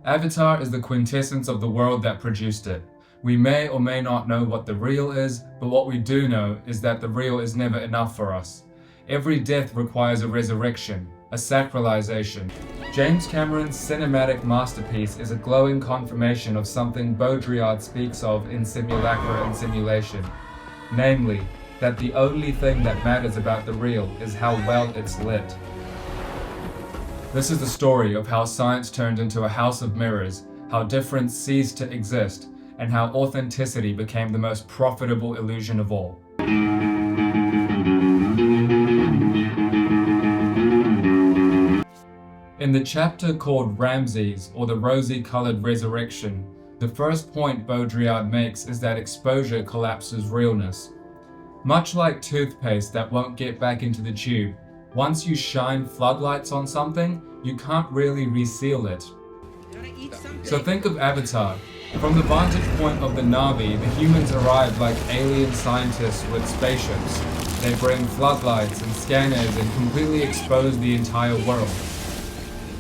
Avatar is the quintessence of the world that produced it. We may or may not know what the real is, but what we do know is that the real is never enough for us. Every death requires a resurrection, a sacralization. James Cameron's cinematic masterpiece is a glowing confirmation of something Baudrillard speaks of in Simulacra and Simulation. Namely, that the only thing that matters about the real is how well it's lit. This is the story of how science turned into a house of mirrors, how difference ceased to exist, and how authenticity became the most profitable illusion of all. In the chapter called Ramses, or the Rosy-Colored Resurrection, the first point Baudrillard makes is that exposure collapses realness. Much like toothpaste that won't get back into the tube, once you shine floodlights on something, you can't really reseal it. So think of Avatar. From the vantage point of the Na'vi, the humans arrive like alien scientists with spaceships. They bring floodlights and scanners and completely expose the entire world.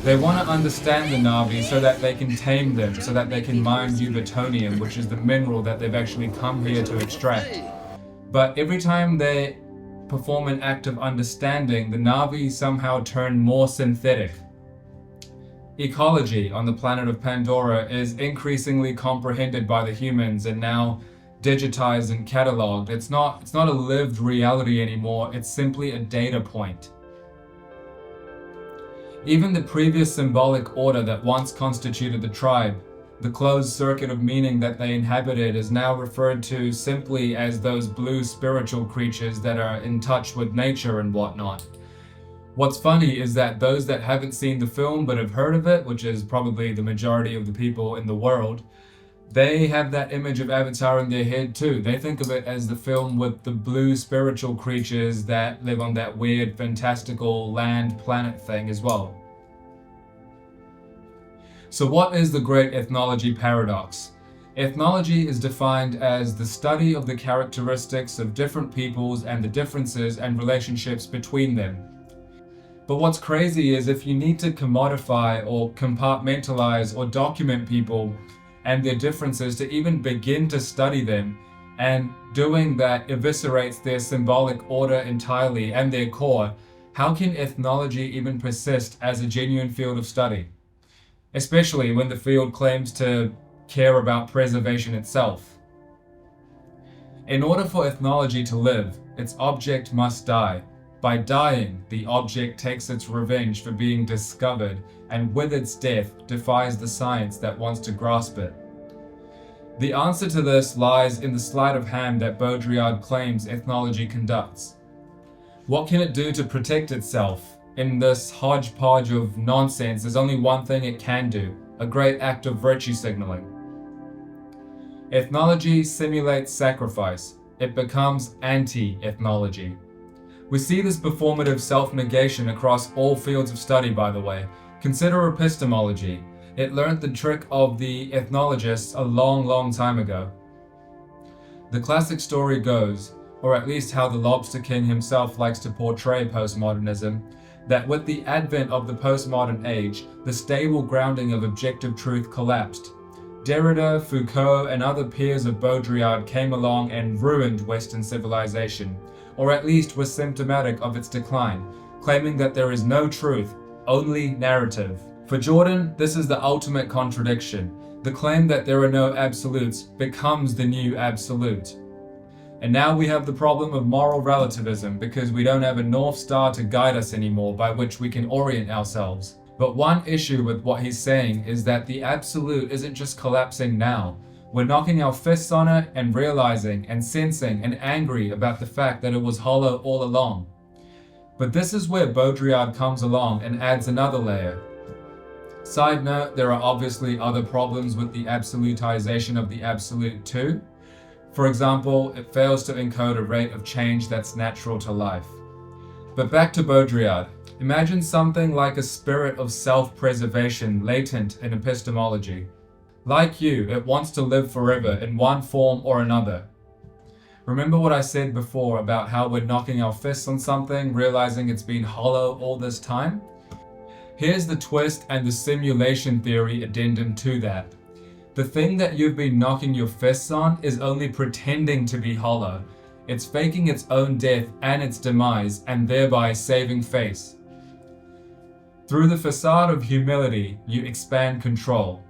They want to understand the Na'vi so that they can tame them, so that they can mine Ubertonium, which is the mineral that they've actually come here to extract. But every time they perform an act of understanding, the Na'vi somehow turn more synthetic. Ecology on the planet of Pandora is increasingly comprehended by the humans and now digitized and cataloged. It's not a lived reality anymore, it's simply a data point. Even the previous symbolic order that once constituted the tribe, the closed circuit of meaning that they inhabited, is now referred to simply as those blue spiritual creatures that are in touch with nature and whatnot. What's funny is that those that haven't seen the film but have heard of it, which is probably the majority of the people in the world, they have that image of Avatar in their head too. They think of it as the film with the blue spiritual creatures that live on that weird fantastical land planet thing as well. So what is the great ethnology paradox? Ethnology is defined as the study of the characteristics of different peoples and the differences and relationships between them. But what's crazy is if you need to commodify or compartmentalize or document people and their differences to even begin to study them, and doing that eviscerates their symbolic order entirely and their core, how can ethnology even persist as a genuine field of study? Especially when the field claims to care about preservation itself. In order for ethnology to live, its object must die. By dying, the object takes its revenge for being discovered, and with its death defies the science that wants to grasp it. The answer to this lies in the sleight of hand that Baudrillard claims ethnology conducts. What can it do to protect itself? In this hodgepodge of nonsense, there's only one thing it can do: a great act of virtue signaling. Ethnology simulates sacrifice. It becomes anti-ethnology. We see this performative self-negation across all fields of study, by the way. Consider epistemology. It learned the trick of the ethnologists a long time ago. The classic story goes, or at least how the Lobster King himself likes to portray postmodernism, that with the advent of the postmodern age, the stable grounding of objective truth collapsed. Derrida, Foucault, and other peers of Baudrillard came along and ruined Western civilization, or at least was symptomatic of its decline, claiming that there is no truth, only narrative. For Jordan, this is the ultimate contradiction. The claim that there are no absolutes becomes the new absolute. And now we have the problem of moral relativism because we don't have a North Star to guide us anymore by which we can orient ourselves. But one issue with what he's saying is that the absolute isn't just collapsing now. We're knocking our fists on it and realizing and sensing and angry about the fact that it was hollow all along. But this is where Baudrillard comes along and adds another layer. Side note, there are obviously other problems with the absolutization of the absolute too. For example, it fails to encode a rate of change that's natural to life. But back to Baudrillard. Imagine something like a spirit of self-preservation latent in epistemology. Like you, it wants to live forever in one form or another. Remember what I said before about how we're knocking our fists on something, realizing it's been hollow all this time? Here's the twist and the simulation theory addendum to that. The thing that you've been knocking your fists on is only pretending to be hollow. It's faking its own death and its demise, and thereby saving face. Through the facade of humility, you expand control.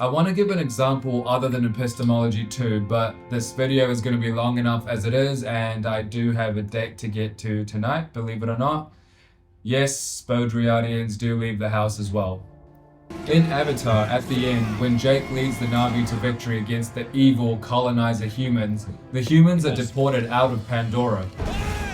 I want to give an example other than epistemology too, but this video is going to be long enough as it is, and I do have a date to get to tonight, believe it or not. Yes, Spodriadians do leave the house as well. In Avatar, at the end, when Jake leads the Na'vi to victory against the evil colonizer humans, the humans are deported out of Pandora.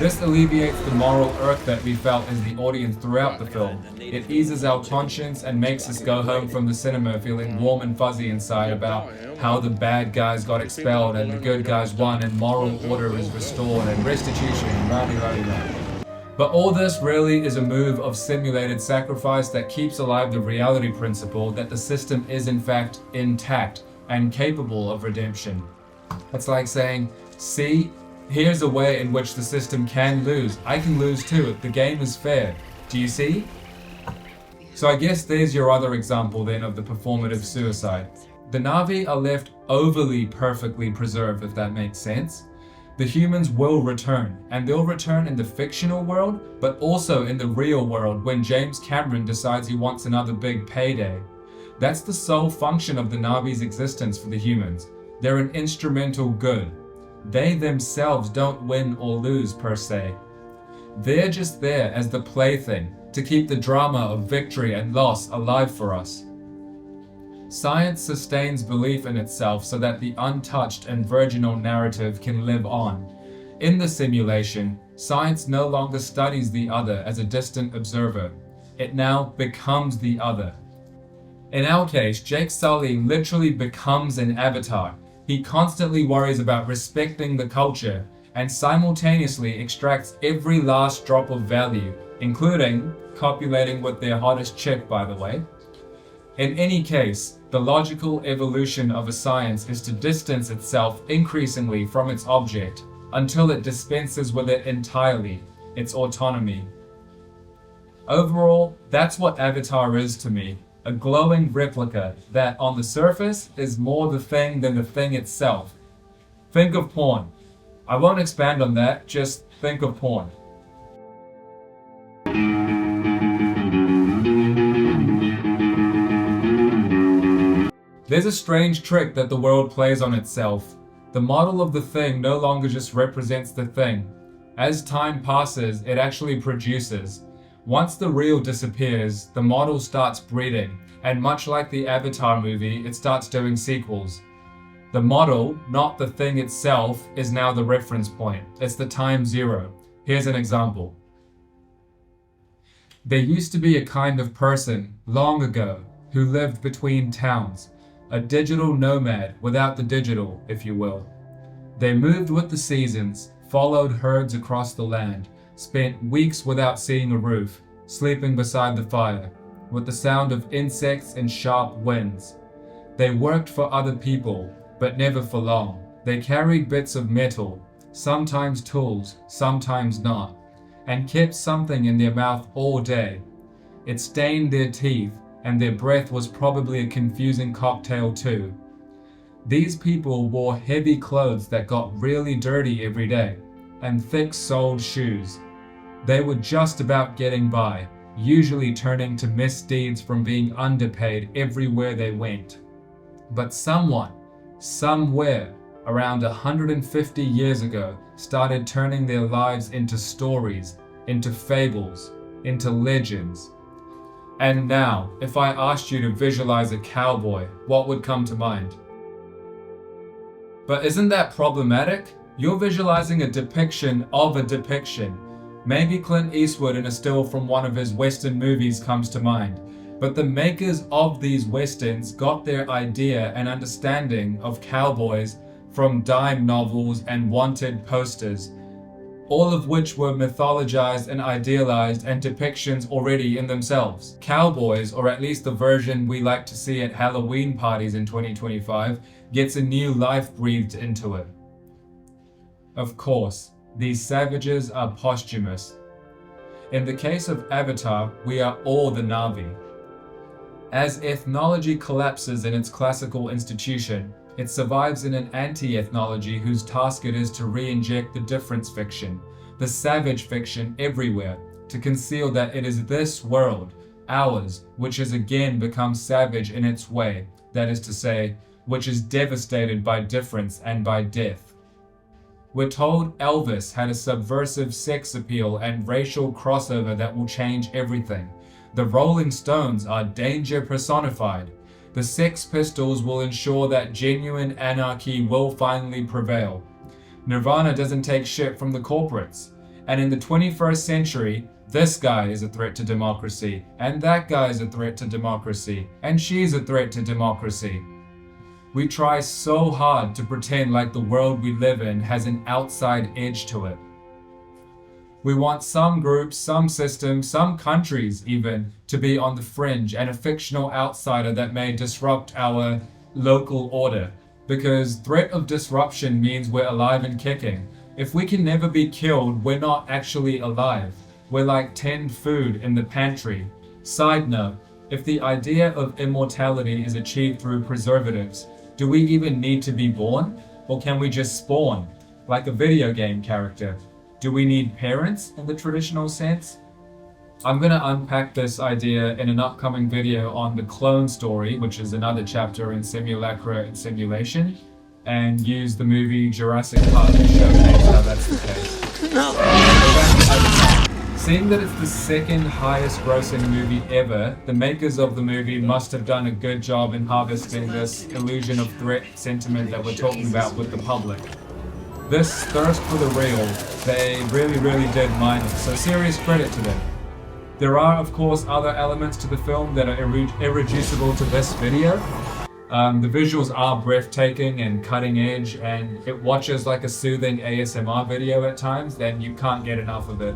This alleviates the moral irk that we felt as the audience throughout the film. It eases our conscience and makes us go home from the cinema feeling warm and fuzzy inside about how the bad guys got expelled and the good guys won and moral order is restored and restitution and rah-de-rah-de-rah. But all this really is a move of simulated sacrifice that keeps alive the reality principle that the system is in fact intact and capable of redemption. It's like saying, see, here's a way in which the system can lose. I can lose too. The game is fair. Do you see? So I guess there's your other example then of the performative suicide. The Na'vi are left overly perfectly preserved, if that makes sense. The humans will return, and they'll return in the fictional world, but also in the real world when James Cameron decides he wants another big payday. That's the sole function of the Na'vi's existence for the humans. They're an instrumental good. They themselves don't win or lose per se. They're just there as the plaything to keep the drama of victory and loss alive for us. Science sustains belief in itself so that the untouched and virginal narrative can live on. In the simulation, science no longer studies the other as a distant observer. It now becomes the other. In our case, Jake Sully literally becomes an avatar. He constantly worries about respecting the culture and simultaneously extracts every last drop of value, including copulating with their hottest chick, by the way. In any case, the logical evolution of a science is to distance itself increasingly from its object until it dispenses with it entirely, its autonomy. Overall, that's what Avatar is to me, a glowing replica that on the surface is more the thing than the thing itself. Think of porn. I won't expand on that, just think of porn. There's a strange trick that the world plays on itself. The model of the thing no longer just represents the thing. As time passes, it actually produces. Once the real disappears, the model starts breeding, and much like the Avatar movie, it starts doing sequels. The model, not the thing itself, is now the reference point. It's the time zero. Here's an example. There used to be a kind of person, long ago, who lived between towns. A digital nomad without the digital, if you will. They moved with the seasons, followed herds across the land, spent weeks without seeing a roof, sleeping beside the fire, with the sound of insects and sharp winds. They worked for other people, but never for long. They carried bits of metal, sometimes tools, sometimes not, and kept something in their mouth all day. It stained their teeth, and their breath was probably a confusing cocktail too. These people wore heavy clothes that got really dirty every day, and thick-soled shoes. They were just about getting by, usually turning to misdeeds from being underpaid everywhere they went. But someone, somewhere, around 150 years ago, started turning their lives into stories, into fables, into legends. And now, if I asked you to visualize a cowboy, what would come to mind? But isn't that problematic? You're visualizing a depiction of a depiction. Maybe Clint Eastwood in a still from one of his Western movies comes to mind. But the makers of these Westerns got their idea and understanding of cowboys from dime novels and wanted posters, all of which were mythologized and idealized and depictions already in themselves. Cowboys, or at least the version we like to see at Halloween parties in 2025, gets a new life breathed into it. Of course, These savages are posthumous. In the case of Avatar, we are all the Na'vi. As ethnology collapses in its classical institution, it survives in an anti-ethnology whose task it is to re-inject the difference fiction, the savage fiction everywhere, to conceal that it is this world, ours, which has again become savage in its way, that is to say, which is devastated by difference and by death. We're told Elvis had a subversive sex appeal and racial crossover that will change everything. The Rolling Stones are danger personified. The Sex Pistols will ensure that genuine anarchy will finally prevail. Nirvana doesn't take shit from the corporates. And in the 21st century, this guy is a threat to democracy, and that guy is a threat to democracy, and she's a threat to democracy. We try so hard to pretend like the world we live in has an outside edge to it. We want some groups, some systems, some countries even, to be on the fringe and a fictional outsider that may disrupt our local order. Because threat of disruption means we're alive and kicking. If we can never be killed, we're not actually alive. We're like tinned food in the pantry. Side note, if the idea of immortality is achieved through preservatives, do we even need to be born? Or can we just spawn, like a video game character? Do we need parents in the traditional sense? I'm going to unpack this idea in an upcoming video on the clone story, which is another chapter in simulacra and simulation, and use the movie Jurassic Park to showcase how that's the case. No. Seeing that it's the second highest grossing movie ever, the makers of the movie must have done a good job in harvesting this illusion of threat sentiment that we're talking about with the public. This thirst for the real, they really did mine it, so serious credit to them. There are, of course, other elements to the film that are irreducible to this video. The visuals are breathtaking and cutting edge, and it watches like a soothing ASMR video at times, and you can't get enough of it.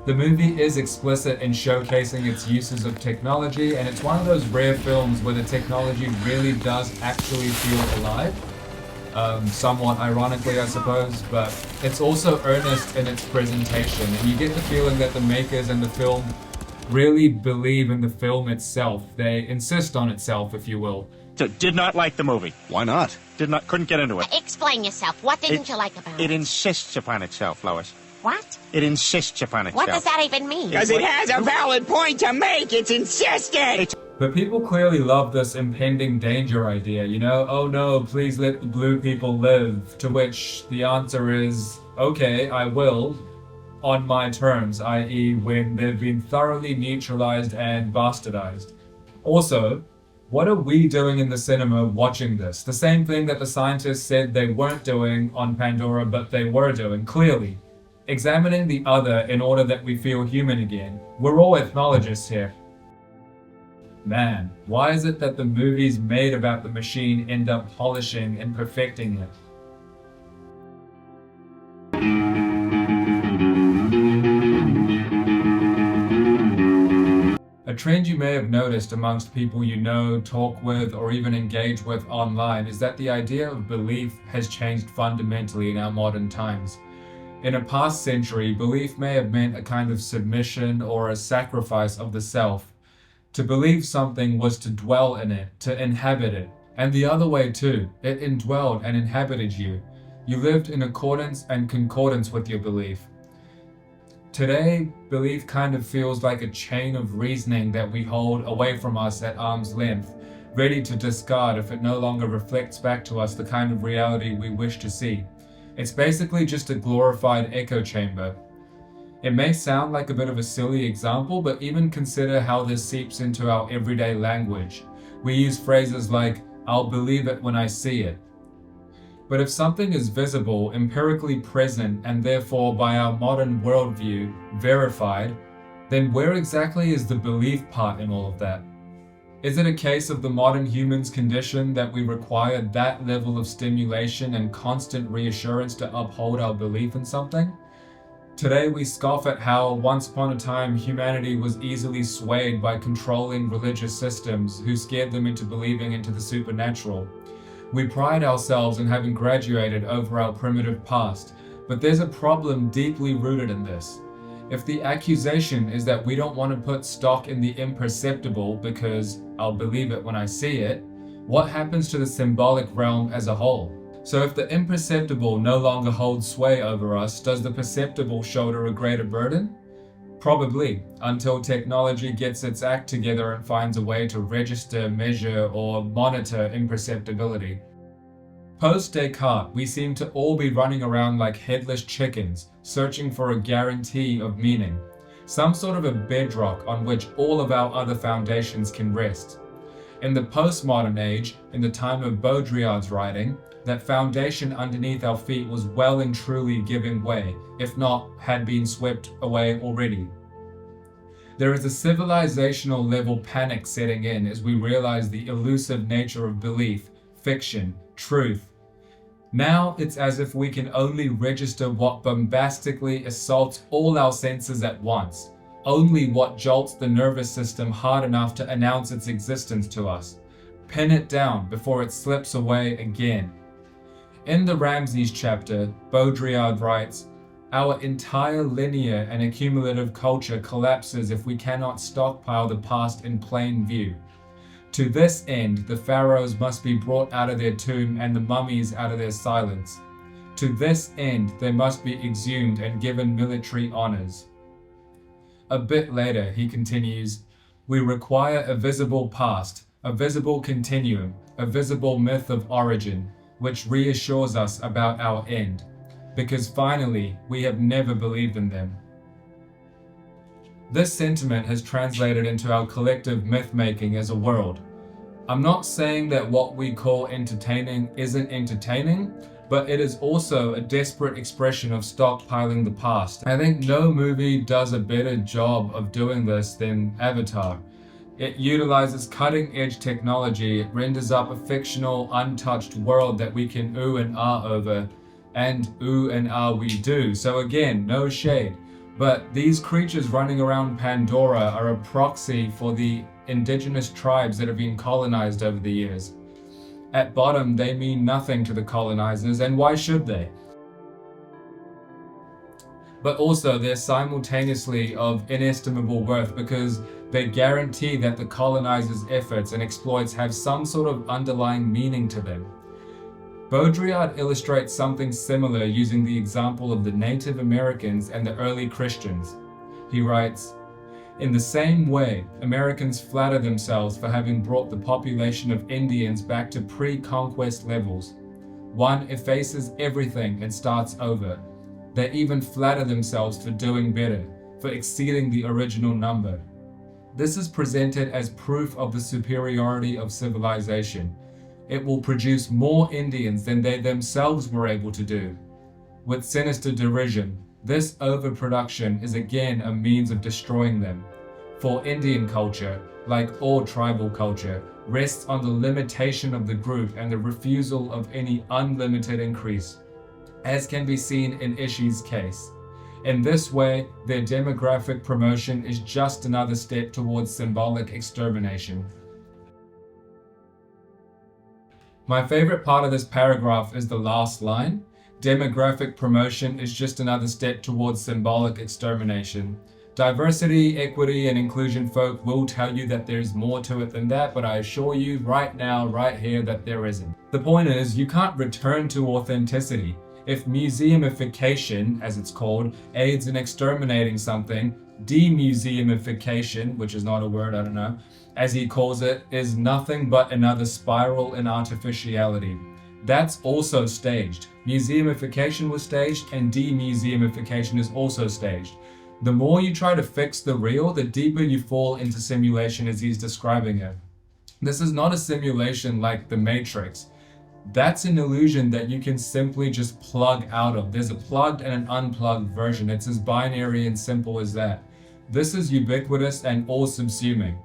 The movie is explicit in showcasing its uses of technology, and it's one of those rare films where the technology really does actually feel alive. Somewhat ironically, I suppose, but it's also earnest in its presentation, and you get the feeling that the makers in the film really believe in the film itself. They insist on itself, if you will. So, did not like the movie. Why not? Couldn't get into it. Explain yourself. What didn't you like about it? It insists upon itself, Lois. What? It insists upon itself. What does that even mean? Because it has a valid point to make. It's insistent. But people clearly love this impending danger idea, you know? Oh no, please let the blue people live. To which the answer is, okay, I will, on my terms, i.e. when they've been thoroughly neutralized and bastardized. Also, what are we doing in the cinema watching this? The same thing that the scientists said they weren't doing on Pandora, but they were doing, clearly. Examining the other in order that we feel human again. We're all ethnologists here. Man, why is it that the movies made about the machine end up polishing and perfecting it? A trend you may have noticed amongst people you know, talk with, or even engage with online is that the idea of belief has changed fundamentally in our modern times. In a past century, belief may have meant a kind of submission or a sacrifice of the self. To believe something was to dwell in it, to inhabit it. And the other way too, it indwelled and inhabited you. You lived in accordance and concordance with your belief. Today, belief kind of feels like a chain of reasoning that we hold away from us at arm's length, ready to discard if it no longer reflects back to us the kind of reality we wish to see. It's basically just a glorified echo chamber. It may sound like a bit of a silly example, but even consider how this seeps into our everyday language. We use phrases like, "I'll believe it when I see it." But if something is visible, empirically present, and therefore by our modern worldview, verified, then where exactly is the belief part in all of that? Is it a case of the modern human's condition that we require that level of stimulation and constant reassurance to uphold our belief in something? Today we scoff at how once upon a time humanity was easily swayed by controlling religious systems who scared them into believing into the supernatural. We pride ourselves in having graduated over our primitive past, But there's a problem deeply rooted in this. If the accusation is that we don't want to put stock in the imperceptible because I'll believe it when I see it, what happens to the symbolic realm as a whole? So if the imperceptible no longer holds sway over us, does the perceptible shoulder a greater burden? Probably, until technology gets its act together and finds a way to register, measure, or monitor imperceptibility. Post-Descartes, we seem to all be running around like headless chickens, searching for a guarantee of meaning, some sort of a bedrock on which all of our other foundations can rest. In the postmodern age, in the time of Baudrillard's writing, that foundation underneath our feet was well and truly giving way, if not had been swept away already. There is a civilizational level panic setting in as we realize the elusive nature of belief, fiction, truth. Now it's as if we can only register what bombastically assaults all our senses at once, only what jolts the nervous system hard enough to announce its existence to us. Pin it down before it slips away again. In the Ramses chapter, Baudrillard writes, "Our entire linear and accumulative culture collapses if we cannot stockpile the past in plain view. To this end, the pharaohs must be brought out of their tomb and the mummies out of their silence. To this end, they must be exhumed and given military honors." A bit later, he continues, "We require a visible past, a visible continuum, a visible myth of origin, which reassures us about our end, because finally, we have never believed in them." This sentiment has translated into our collective myth-making as a world. I'm not saying that what we call entertaining isn't entertaining, but it is also a desperate expression of stockpiling the past. I think no movie does a better job of doing this than Avatar. It utilizes cutting-edge technology, it renders up a fictional, untouched world that we can ooh and ah over, and ooh and ah we do. So again, no shade. But these creatures running around Pandora are a proxy for the indigenous tribes that have been colonized over the years. At bottom, they mean nothing to the colonizers, and why should they? But also, they're simultaneously of inestimable worth because they guarantee that the colonizers' efforts and exploits have some sort of underlying meaning to them. Baudrillard illustrates something similar using the example of the Native Americans and the early Christians. He writes, "In the same way, Americans flatter themselves for having brought the population of Indians back to pre-conquest levels. One effaces everything and starts over. They even flatter themselves for doing better, for exceeding the original number. This is presented as proof of the superiority of civilization. It will produce more Indians than they themselves were able to do. With sinister derision, this overproduction is again a means of destroying them. For Indian culture, like all tribal culture, rests on the limitation of the group and the refusal of any unlimited increase, as can be seen in Ishi's case. In this way, their demographic promotion is just another step towards symbolic extermination." My favorite part of this paragraph is the last line. Demographic promotion is just another step towards symbolic extermination. Diversity, equity, and inclusion folk will tell you that there's more to it than that, but I assure you right now, right here, that there isn't. The point is, you can't return to authenticity. If museumification, as it's called, aids in exterminating something, demuseumification, which is not a word, I don't know, as he calls it, is nothing but another spiral in artificiality. That's also staged. Museumification was staged, and demuseumification is also staged. The more you try to fix the real, the deeper you fall into simulation as he's describing it. This is not a simulation like the Matrix. That's an illusion that you can simply just plug out of. There's a plugged and an unplugged version. It's as binary and simple as that. This is ubiquitous and all-subsuming.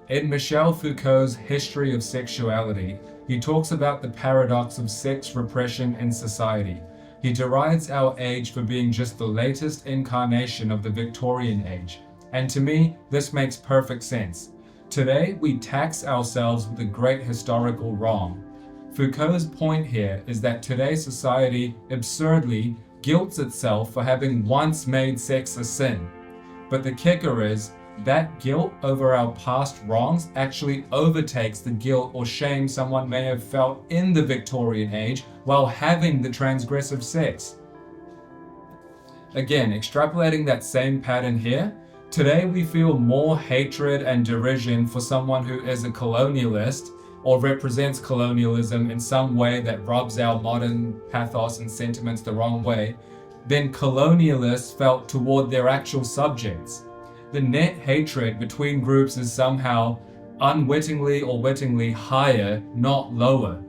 In Michel Foucault's History of Sexuality, he talks about the paradox of sex repression in society. He derides our age for being just the latest incarnation of the Victorian age. And to me, this makes perfect sense. Today, we tax ourselves with a great historical wrong. Foucault's point here is that today's society absurdly guilts itself for having once made sex a sin. But the kicker is, that guilt over our past wrongs actually overtakes the guilt or shame someone may have felt in the Victorian age while having the transgressive sex. Again, extrapolating that same pattern here, today we feel more hatred and derision for someone who is a colonialist or represents colonialism in some way that rubs our modern pathos and sentiments the wrong way than colonialists felt toward their actual subjects. The net hatred between groups is somehow unwittingly or wittingly higher, not lower.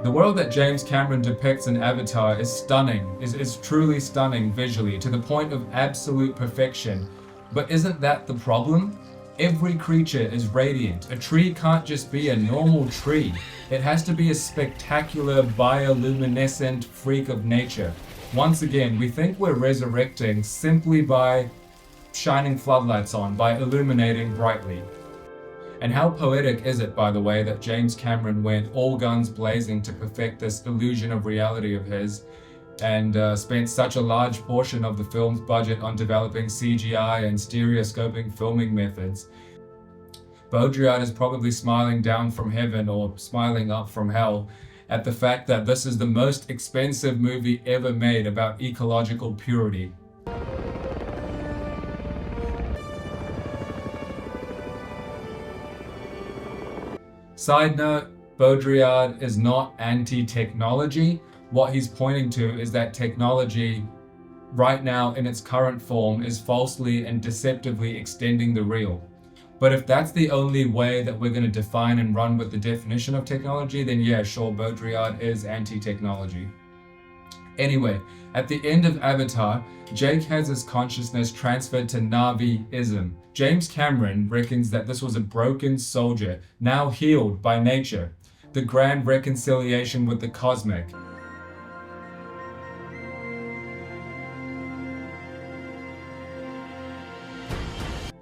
The world that James Cameron depicts in Avatar is stunning, is truly stunning visually, to the point of absolute perfection. But isn't that the problem? Every creature is radiant. A tree can't just be a normal tree. It has to be a spectacular bioluminescent freak of nature. Once again, we think we're resurrecting simply by shining floodlights on, by illuminating brightly. And how poetic is it, by the way, that James Cameron went all guns blazing to perfect this illusion of reality of his, and spent such a large portion of the film's budget on developing CGI and stereoscoping filming methods. Baudrillard is probably smiling down from heaven or smiling up from hell at the fact that this is the most expensive movie ever made about ecological purity. Side note, Baudrillard is not anti-technology. What he's pointing to is that technology, right now in its current form, is falsely and deceptively extending the real. But if that's the only way that we're going to define and run with the definition of technology, then yeah, sure, Baudrillard is anti-technology. Anyway, at the end of Avatar, Jake has his consciousness transferred to Na'vi-ism. James Cameron reckons that this was a broken soldier, now healed by nature. The grand reconciliation with the cosmic.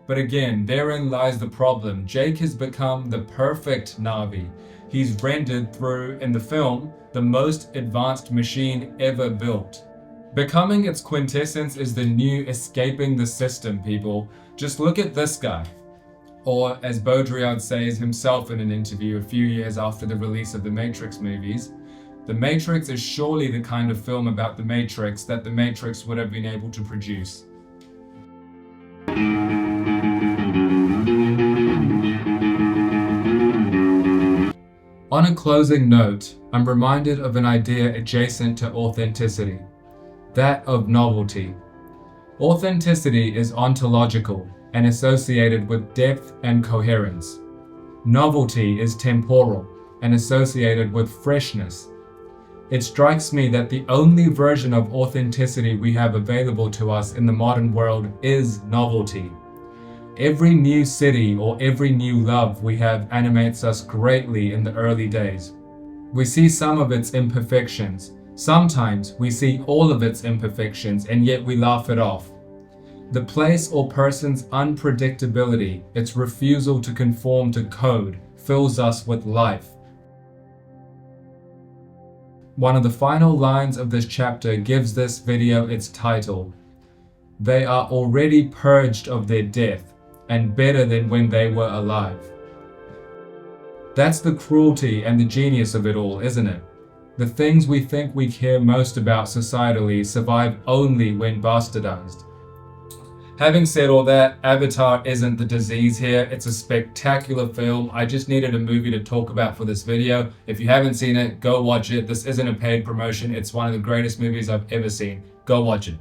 But again, therein lies the problem. Jake has become the perfect Na'vi. He's rendered through, in the film, the most advanced machine ever built. Becoming its quintessence is the new escaping the system, people. Just look at this guy. Or, as Baudrillard says himself in an interview a few years after the release of the Matrix movies, The Matrix is surely the kind of film about the Matrix that the Matrix would have been able to produce. On a closing note, I'm reminded of an idea adjacent to authenticity, that of novelty. Authenticity is ontological and associated with depth and coherence. Novelty is temporal and associated with freshness. It strikes me that the only version of authenticity we have available to us in the modern world is novelty. Every new city or every new love we have animates us greatly in the early days. We see some of its imperfections. Sometimes we see all of its imperfections and yet we laugh it off. The place or person's unpredictability, its refusal to conform to code, fills us with life. One of the final lines of this chapter gives this video its title. They are already purged of their death, and better than when they were alive. That's the cruelty and the genius of it all, isn't it? The things we think we care most about societally survive only when bastardized. Having said all that, Avatar isn't the disease here. It's a spectacular film. I just needed a movie to talk about for this video. If you haven't seen it, go watch it. This isn't a paid promotion. It's one of the greatest movies I've ever seen. Go watch it.